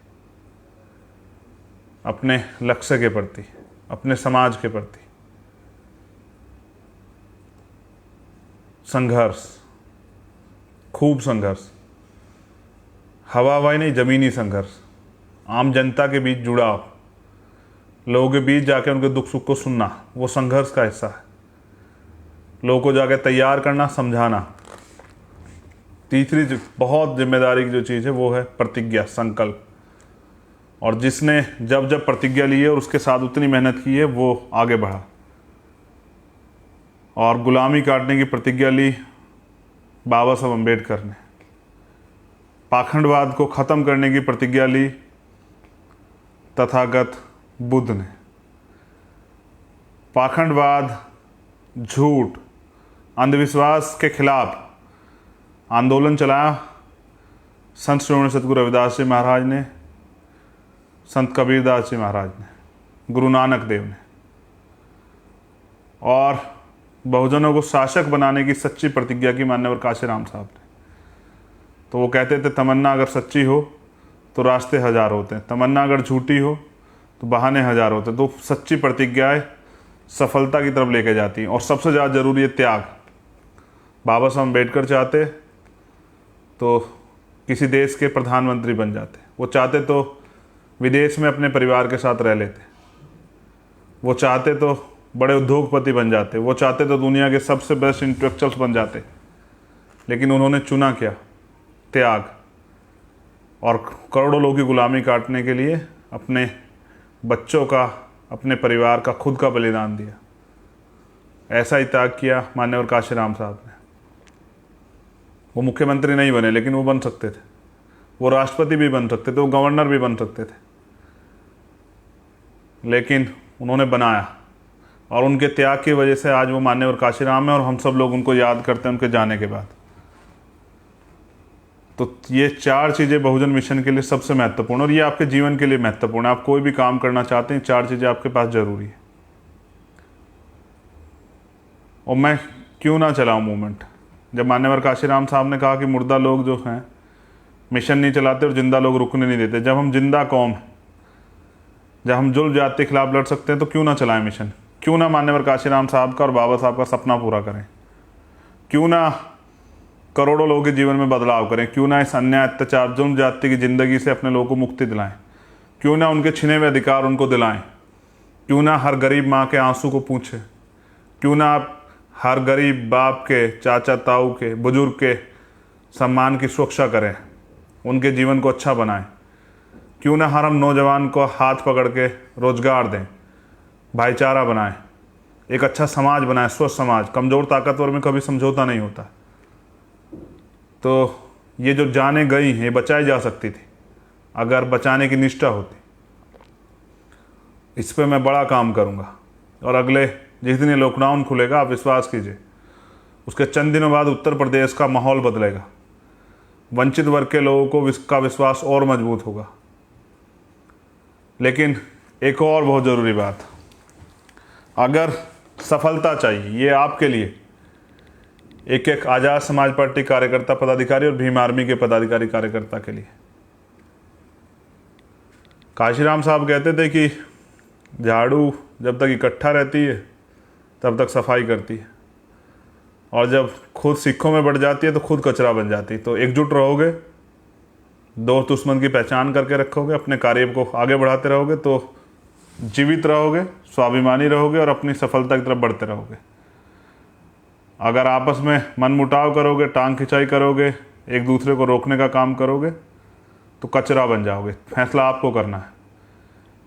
अपने लक्ष्य के प्रति, अपने समाज के प्रति संघर्ष, खूब संघर्ष, हवाई नहीं, ज़मीनी संघर्ष, आम जनता के बीच जुड़ाव, लोगों के बीच जाके उनके दुख सुख को सुनना, वो संघर्ष का हिस्सा है। लोगों को जाके तैयार करना, समझाना। तीसरी बहुत जिम्मेदारी की जो चीज़ है वो है प्रतिज्ञा, संकल्प। और जिसने जब जब प्रतिज्ञा ली है और उसके साथ उतनी मेहनत की है वो आगे बढ़ा। और गुलामी काटने की प्रतिज्ञा ली बाबा साहब अम्बेडकर ने। पाखंडवाद को ख़त्म करने की प्रतिज्ञा ली तथागत बुद्ध ने। पाखंडवाद, झूठ, अंधविश्वास के खिलाफ आंदोलन चलाया संत श्रोमणी सतगुरु रविदास जी महाराज ने, संत कबीरदास जी महाराज ने, गुरु नानक देव ने। और बहुजनों को शासक बनाने की सच्ची प्रतिज्ञा की मान्यवर काशीराम साहब ने। तो वो कहते थे तमन्ना अगर सच्ची हो तो रास्ते हजार होते हैं, तमन्ना अगर झूठी हो तो बहाने हजार होते हैं। तो सच्ची प्रतिज्ञाएं सफलता की तरफ लेके जाती हैं। और सबसे ज़्यादा ज़रूरी है त्याग। बाबा साहब अम्बेडकर चाहते तो किसी देश के प्रधानमंत्री बन जाते, वो चाहते तो विदेश में अपने परिवार के साथ रह लेते, वो चाहते तो बड़े उद्योगपति बन जाते, वो चाहते तो दुनिया के सबसे बेस्ट इंटेलेक्चुअल्स बन जाते। लेकिन उन्होंने चुना क्या? त्याग। और करोड़ों लोगों की गुलामी काटने के लिए अपने बच्चों का, अपने परिवार का, खुद का बलिदान दिया। ऐसा ही त्याग किया मान्यवर काशीराम साहब ने। वो मुख्यमंत्री नहीं बने लेकिन वो बन सकते थे, वो राष्ट्रपति भी बन सकते थे, वो गवर्नर भी बन सकते थे, लेकिन उन्होंने बनाया। और उनके त्याग की वजह से आज वो मान्यवर काशीराम है और हम सब लोग उनको याद करते हैं उनके जाने के बाद। तो ये 4 चीज़ें बहुजन मिशन के लिए सबसे महत्वपूर्ण, और ये आपके जीवन के लिए महत्वपूर्ण है। आप कोई भी काम करना चाहते हैं, 4 चीज़ें आपके पास जरूरी है। और मैं क्यों ना चलाऊं मूवमेंट? जब मान्यवर काशीराम साहब ने कहा कि मुर्दा लोग जो हैं मिशन नहीं चलाते और जिंदा लोग रुकने नहीं देते, जब हम जिंदा कौम हैं, जब हम जुल्म जाति के खिलाफ लड़ सकते हैं, तो क्यों ना चलाएं मिशन? क्यों ना मान्यवर काशीराम साहब का और बाबा साहब का सपना पूरा करें? क्यों ना करोड़ों लोगों के जीवन में बदलाव करें? क्यों ना इस अन्याय, अत्याचार, जुल्म जाति की ज़िंदगी से अपने लोगों को मुक्ति दिलाएं? क्यों ना उनके छिने हुए अधिकार उनको दिलाएं? क्यों ना हर गरीब माँ के आंसू को पूछें? क्यों ना आप हर गरीब बाप के, चाचा ताऊ के, बुजुर्ग के सम्मान की सुरक्षा करें, उनके जीवन को अच्छा बनाएं? क्यों ना हर हम नौजवान को हाथ पकड़ के रोजगार दें, भाईचारा बनाएं, एक अच्छा समाज बनाएं, स्वस्थ समाज। कमज़ोर ताकतवर में कभी समझौता नहीं होता। तो ये जो जानें गई हैं, ये बचाई जा सकती थी अगर बचाने की निष्ठा होती। इस पे मैं बड़ा काम करूँगा। और अगले जिस दिन ये लॉकडाउन खुलेगा, आप विश्वास कीजिए, उसके चंद दिनों बाद उत्तर प्रदेश का माहौल बदलेगा। वंचित वर्ग के लोगों को का विश्वास और मजबूत होगा। लेकिन एक और बहुत ज़रूरी बात, अगर सफलता चाहिए, ये आपके लिए एक एक आज़ाद समाज पार्टी कार्यकर्ता पदाधिकारी और भीम आर्मी के पदाधिकारी कार्यकर्ता के लिए। काशीराम साहब कहते थे कि झाड़ू जब तक इकट्ठा रहती है तब तक सफाई करती है, और जब खुद सिक्कों में बढ़ जाती है तो खुद कचरा बन जाती है। तो एकजुट रहोगे, दोस्त दुश्मन की पहचान करके रखोगे, अपने कार्य को आगे बढ़ाते रहोगे, तो जीवित रहोगे, स्वाभिमानी रहोगे और अपनी सफलता की तरफ बढ़ते रहोगे। अगर आपस में मनमुटाव करोगे, टांग खिंचाई करोगे, एक दूसरे को रोकने का काम करोगे, तो कचरा बन जाओगे। फैसला आपको करना है।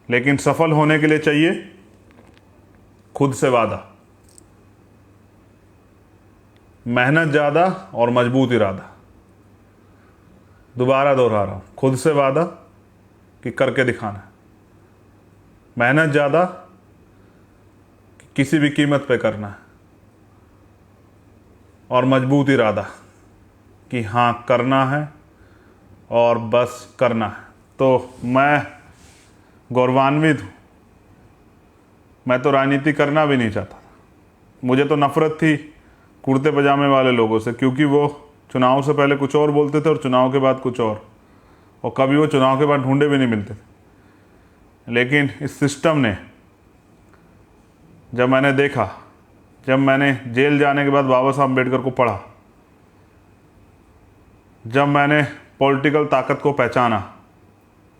लेकिन सफल होने के लिए चाहिए खुद से वादा, मेहनत ज़्यादा और मजबूत इरादा। दोबारा दोहरा रहा हूँ, खुद से वादा कि करके दिखाना है, मेहनत ज़्यादा किसी भी कीमत पे करना है, और मजबूत इरादा कि हाँ करना है और बस करना है। तो मैं गौरवान्वित हूँ। मैं तो राजनीति करना भी नहीं चाहता था। मुझे तो नफ़रत थी कुर्ते पजामे वाले लोगों से, क्योंकि वो चुनाव से पहले कुछ और बोलते थे और चुनाव के बाद कुछ और कभी वो चुनाव के बाद ढूंढे भी नहीं मिलते थे। लेकिन इस सिस्टम ने, जब मैंने देखा, जब मैंने जेल जाने के बाद बाबा साहब अम्बेडकर को पढ़ा, जब मैंने पॉलिटिकल ताकत को पहचाना,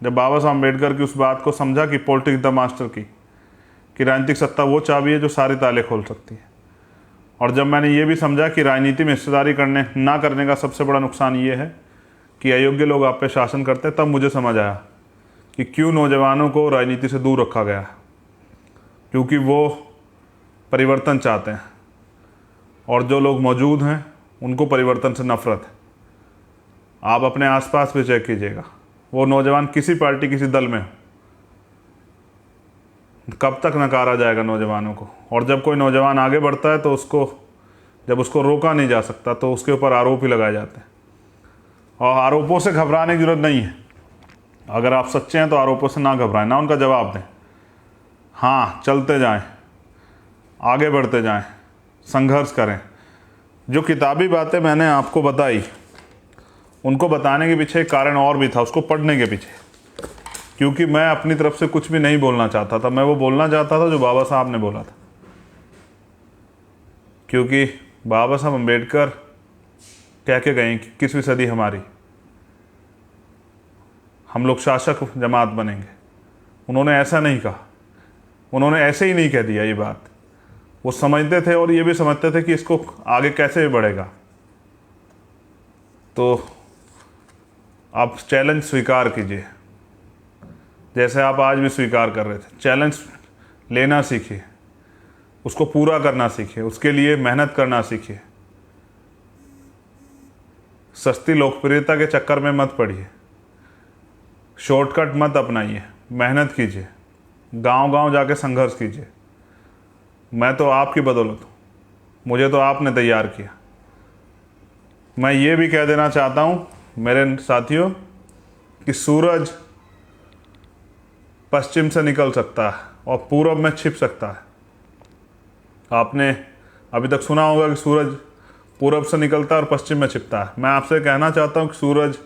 जब बाबा साहब अम्बेडकर की उस बात को समझा कि पॉलिटिक्स द मास्टर की, कि राजनीतिक सत्ता वो चाबी है जो सारे ताले खोल सकती है, और जब मैंने ये भी समझा कि राजनीति में हिस्सेदारी ना करने का सबसे बड़ा नुकसान ये है कि अयोग्य लोग आप पे शासन करते हैं, तब मुझे समझ आया कि क्यों नौजवानों को राजनीति से दूर रखा गया है। क्योंकि वो परिवर्तन चाहते हैं, और जो लोग मौजूद हैं उनको परिवर्तन से नफरत है। आप अपने आसपास भी चेक कीजिएगा, वो नौजवान किसी पार्टी, किसी दल में हो, कब तक नकारा जाएगा नौजवानों को। और जब कोई नौजवान आगे बढ़ता है तो जब उसको रोका नहीं जा सकता तो उसके ऊपर आरोप ही लगाए जाते हैं। और आरोपों से घबराने की जरूरत नहीं है। अगर आप सच्चे हैं तो आरोपों से ना घबराएं, ना उनका जवाब दें। हाँ, चलते जाएं, आगे बढ़ते जाएं, संघर्ष करें। जो किताबी बातें मैंने आपको बताई, उनको बताने के पीछे एक कारण और भी था, उसको पढ़ने के पीछे, क्योंकि मैं अपनी तरफ से कुछ भी नहीं बोलना चाहता था। मैं वो बोलना चाहता था जो बाबा साहब ने बोला था, क्योंकि बाबा साहब अम्बेडकर कह के गए कि 21वीं सदी हमारी, हम लोग शासक जमात बनेंगे। उन्होंने ऐसा नहीं कहा, उन्होंने ऐसे ही नहीं कह दिया ये बात। वो समझते थे और ये भी समझते थे कि इसको आगे कैसे बढ़ेगा। तो आप चैलेंज स्वीकार कीजिए, जैसे आप आज भी स्वीकार कर रहे थे। चैलेंज लेना सीखिए, उसको पूरा करना सीखिए, उसके लिए मेहनत करना सीखिए। सस्ती लोकप्रियता के चक्कर में मत पड़िए, शॉर्टकट मत अपनाइए, मेहनत कीजिए, गांव-गांव जाके संघर्ष कीजिए। मैं तो आपकी बदौलत हूँ, मुझे तो आपने तैयार किया। मैं ये भी कह देना चाहता हूँ मेरे साथियों कि सूरज पश्चिम से निकल सकता है और पूरब में छिप सकता है। आपने अभी तक सुना होगा कि सूरज पूरब से निकलता है और पश्चिम में छिपता है। मैं आपसे कहना चाहता हूँ कि सूरज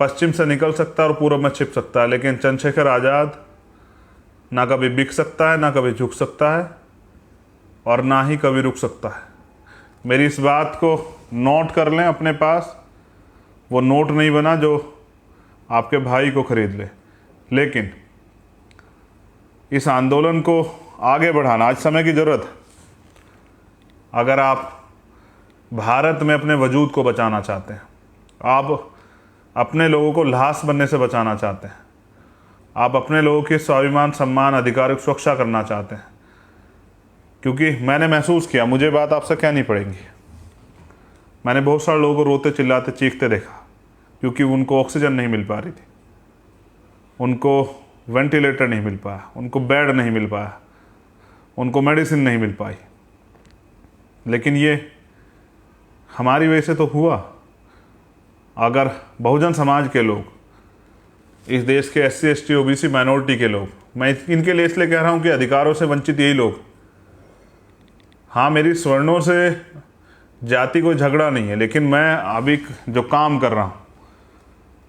पश्चिम से निकल सकता है और पूरब में छिप सकता है, लेकिन चंद्रशेखर आज़ाद ना कभी बिक सकता है, ना कभी झुक सकता है, और ना ही कभी रुक सकता है। मेरी इस बात को नोट कर लें अपने पास। वो नोट नहीं बना जो आपके भाई को खरीद ले, लेकिन इस आंदोलन को आगे बढ़ाना आज समय की ज़रूरत है। अगर आप भारत में अपने वजूद को बचाना चाहते हैं, आप अपने लोगों को लाश बनने से बचाना चाहते हैं, आप अपने लोगों के स्वाभिमान, सम्मान, अधिकार की सुरक्षा करना चाहते हैं, क्योंकि मैंने महसूस किया, मुझे बात आपसे कहनी पड़ेगी, मैंने बहुत सारे लोगों को रोते चिल्लाते चीखते देखा, क्योंकि उनको ऑक्सीजन नहीं मिल पा रही थी, उनको वेंटिलेटर नहीं मिल पाया, उनको बेड नहीं मिल पाया, उनको मेडिसिन नहीं मिल पाई। लेकिन ये हमारी वजह से तो हुआ। अगर बहुजन समाज के लोग, इस देश के SC ST OBC माइनॉरिटी के लोग, मैं इनके लिए इसलिए कह रहा हूँ कि अधिकारों से वंचित यही लोग, हाँ मेरी स्वर्णों से जाति कोई झगड़ा नहीं है, लेकिन मैं अभी जो काम कर रहा हूँ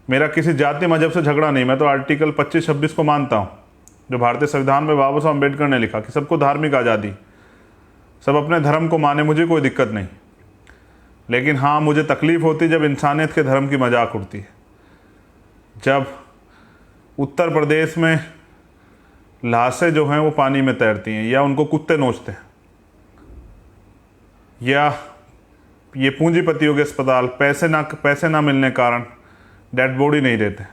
मेरा किसी जाति मजहब से झगड़ा नहीं। मैं तो आर्टिकल 25-26 को मानता हूँ, जो भारतीय संविधान में बाबा साहब अम्बेडकर ने लिखा कि सबको धार्मिक आज़ादी, सब अपने धर्म को माने, मुझे कोई दिक्कत नहीं। लेकिन हाँ, मुझे तकलीफ़ होती जब इंसानियत के धर्म की मजाक उड़ती है। जब उत्तर प्रदेश में लाशें जो हैं वो पानी में तैरती हैं, या उनको कुत्ते नोचते हैं, या ये पूंजीपतियों के अस्पताल पैसे ना मिलने कारण डेड बॉडी नहीं देते।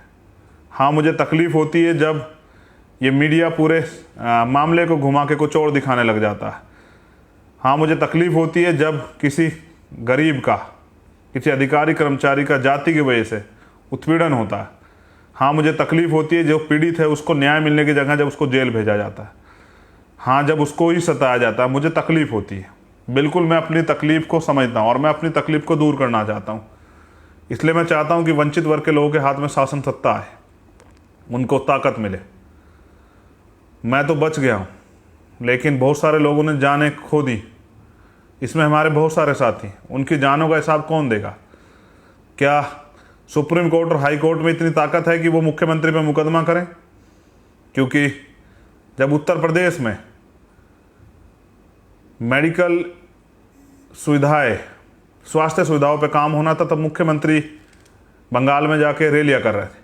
हाँ, मुझे तकलीफ़ होती है जब ये मीडिया पूरे मामले को घुमा के कुछ और दिखाने लग जाता है। हाँ, मुझे तकलीफ़ होती है जब किसी गरीब का, किसी अधिकारी कर्मचारी का जाति की वजह से उत्पीड़न होता है। हाँ, मुझे तकलीफ़ होती है जो पीड़ित है उसको न्याय मिलने की जगह जब उसको जेल भेजा जाता है। हाँ, जब उसको ही सताया जाता है, मुझे तकलीफ़ होती है। बिल्कुल मैं अपनी तकलीफ़ को समझता हूँ और मैं अपनी तकलीफ़ को दूर करना चाहता हूँ। इसलिए मैं चाहता हूँ कि वंचित वर्ग के लोगों के हाथ में शासन सत्ता आए, उनको ताकत मिले। मैं तो बच गया हूँ, लेकिन बहुत सारे लोगों ने जानें खो दी। इसमें हमारे बहुत सारे साथी, उनकी जानों का हिसाब कौन देगा? क्या सुप्रीम कोर्ट और हाई कोर्ट में इतनी ताकत है कि वो मुख्यमंत्री पे मुकदमा करें? क्योंकि जब उत्तर प्रदेश में मेडिकल सुविधाएं, स्वास्थ्य सुविधाओं पे काम होना था, तब मुख्यमंत्री बंगाल में जाके रैलियां कर रहे थे,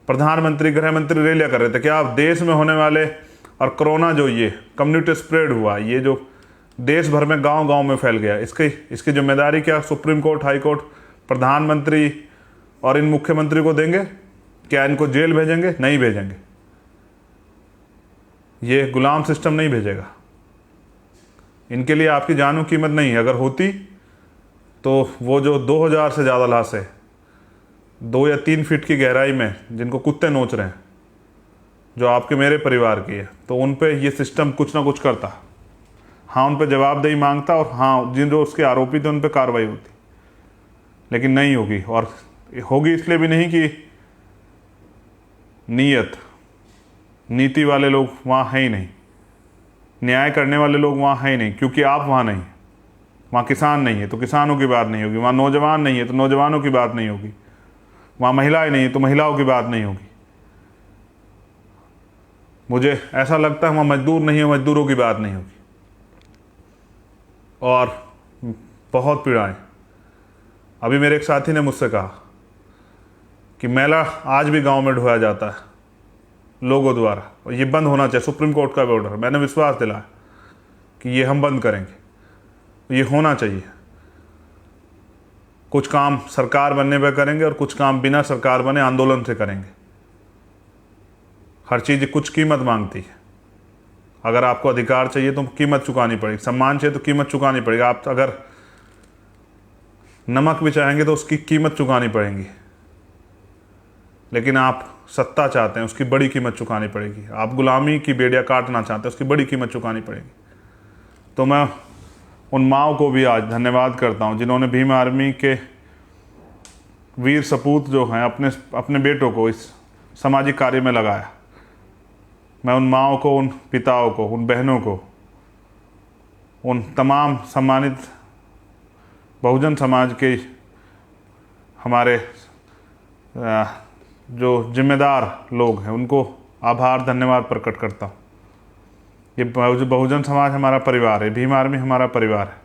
प्रधानमंत्री, गृह मंत्री रैलियां कर रहे थे। क्या आप देश में होने वाले और कोरोना जो ये कम्युनिटी स्प्रेड हुआ, ये जो देश भर में गांव-गांव में फैल गया, इसकी जिम्मेदारी क्या सुप्रीम कोर्ट, हाई कोर्ट, प्रधानमंत्री और इन मुख्यमंत्री को देंगे? क्या इनको जेल भेजेंगे? नहीं भेजेंगे। ये गुलाम सिस्टम नहीं भेजेगा। इनके लिए आपकी जानों की कीमत नहीं है। अगर होती तो वो जो 2000 से ज़्यादा लाश है 2 या 3 फीट की गहराई में, जिनको कुत्ते नोच रहे हैं, जो आपके मेरे परिवार की है, तो उन पे ये सिस्टम कुछ ना कुछ करता। हाँ, उन पे जवाबदेही मांगता, और हाँ, जिन जो उसके आरोपी थे उन पे कार्रवाई होती। लेकिन नहीं होगी, और होगी इसलिए भी नहीं कि नीति वाले लोग वहाँ हैं ही नहीं। न्याय करने वाले लोग वहाँ हैं ही नहीं, क्योंकि आप वहाँ नहीं। वहाँ किसान नहीं है तो किसानों की बात नहीं होगी, वहाँ नौजवान नहीं है तो नौजवानों की बात नहीं होगी, वहाँ महिलाएं नहीं है तो महिलाओं की बात नहीं होगी। मुझे ऐसा लगता है वहाँ मजदूर नहीं है, मजदूरों की बात नहीं होगी। और बहुत पीड़ाएं। अभी मेरे एक साथी ने मुझसे कहा कि मैला आज भी गांव में ढोया जाता है लोगों द्वारा, और ये बंद होना चाहिए, सुप्रीम कोर्ट का ऑर्डर। मैंने विश्वास दिलाया कि ये हम बंद करेंगे, ये होना चाहिए। कुछ काम सरकार बनने पर करेंगे और कुछ काम बिना सरकार बने आंदोलन से करेंगे। हर चीज़ कुछ कीमत मांगती है। अगर आपको अधिकार चाहिए तो कीमत चुकानी पड़ेगी, सम्मान चाहिए तो कीमत चुकानी पड़ेगी। आप अगर नमक भी चाहेंगे तो उसकी कीमत चुकानी पड़ेगी। लेकिन आप सत्ता चाहते हैं, उसकी बड़ी कीमत चुकानी पड़ेगी। आप गुलामी की बेड़ियाँ काटना चाहते हैं, उसकी बड़ी कीमत चुकानी पड़ेगी। तो मैं उन माँओं को भी आज धन्यवाद करता हूँ जिन्होंने भीम आर्मी के वीर सपूत जो हैं अपने बेटों को इस सामाजिक कार्य में लगाया। मैं उन माँओं को, उन पिताओं को, उन बहनों को, उन तमाम सम्मानित बहुजन समाज के हमारे जो जिम्मेदार लोग हैं उनको आभार धन्यवाद प्रकट करता हूँ। ये बहुजन समाज हमारा परिवार है, भीम आर्मी हमारा परिवार है।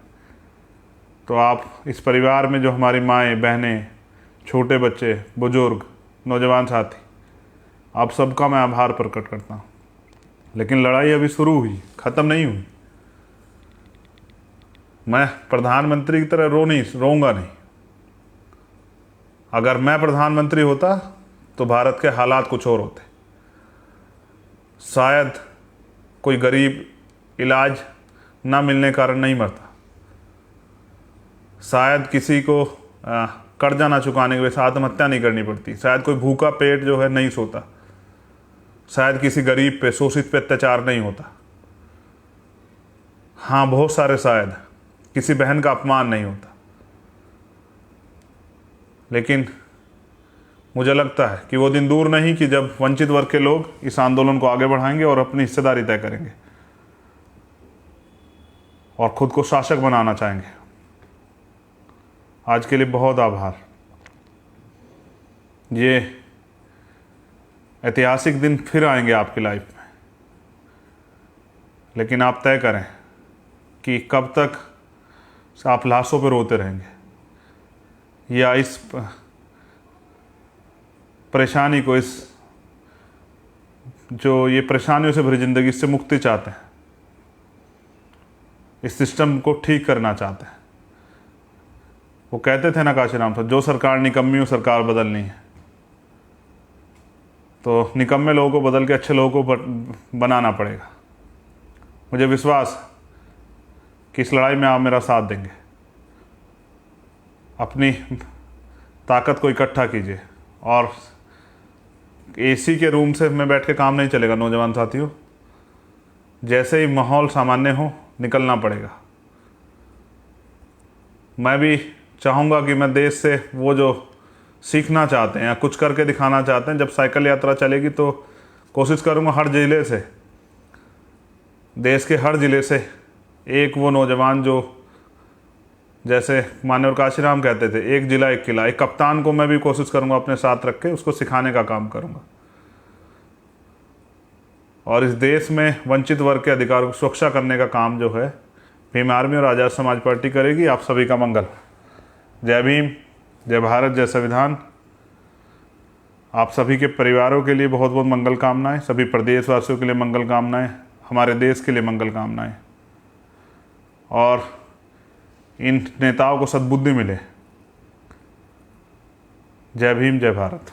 तो आप इस परिवार में जो हमारी माएँ, बहनें, छोटे बच्चे, बुजुर्ग, नौजवान साथी, आप सबका मैं आभार प्रकट करता हूँ। लेकिन लड़ाई अभी शुरू हुई, ख़त्म नहीं हुई। मैं प्रधानमंत्री की तरह रोऊंगा नहीं। अगर मैं प्रधानमंत्री होता तो भारत के हालात कुछ और होते। शायद कोई गरीब इलाज ना मिलने के कारण नहीं मरता, शायद किसी को कर्जा ना चुकाने की वजह से आत्महत्या नहीं करनी पड़ती, शायद कोई भूखा पेट जो है नहीं सोता, शायद किसी गरीब पे, शोषित पे अत्याचार नहीं होता। हाँ, बहुत सारे शायद किसी बहन का अपमान नहीं होता। लेकिन मुझे लगता है कि वो दिन दूर नहीं कि जब वंचित वर्ग के लोग इस आंदोलन को आगे बढ़ाएंगे और अपनी हिस्सेदारी तय करेंगे और खुद को शासक बनाना चाहेंगे। आज के लिए बहुत आभार। ये ऐतिहासिक दिन फिर आएंगे आपकी लाइफ में, लेकिन आप तय करें कि कब तक आप लाशों पर रोते रहेंगे या इस परेशानी को, इस जो ये परेशानियों से भरी ज़िंदगी, इससे मुक्ति चाहते हैं, इस सिस्टम को ठीक करना चाहते हैं। वो कहते थे ना काशीराम साहब, जो सरकार निकम्मी हो सरकार बदलनी है। तो निकम्मे लोगों को बदल के अच्छे लोगों को बनाना पड़ेगा। मुझे विश्वास है कि इस लड़ाई में आप मेरा साथ देंगे। अपनी ताकत को इकट्ठा कीजिए। और एसी के रूम से में बैठ के काम नहीं चलेगा नौजवान साथियों। जैसे ही माहौल सामान्य हो निकलना पड़ेगा। मैं भी चाहूँगा कि मैं देश से वो जो सीखना चाहते हैं या कुछ करके दिखाना चाहते हैं, जब साइकिल यात्रा चलेगी तो कोशिश करूँगा हर ज़िले से, देश के हर ज़िले से एक वो नौजवान जो, जैसे मान्यवर काशीराम कहते थे, एक जिला एक किला, एक कप्तान को मैं भी कोशिश करूँगा अपने साथ रख के उसको सिखाने का काम करूँगा। और इस देश में वंचित वर्ग के अधिकार को सुरक्षा करने का काम जो है भीम आर्मी और आज़ाद समाज पार्टी करेगी। आप सभी का मंगल। जय भीम, जय भारत, जय संविधान। आप सभी के परिवारों के लिए बहुत बहुत मंगल कामनाएं, सभी प्रदेशवासियों के लिए मंगल कामनाएं, हमारे देश के लिए मंगल कामनाएं, और इन नेताओं को सद्बुद्धि मिले। जय भीम, जय भारत।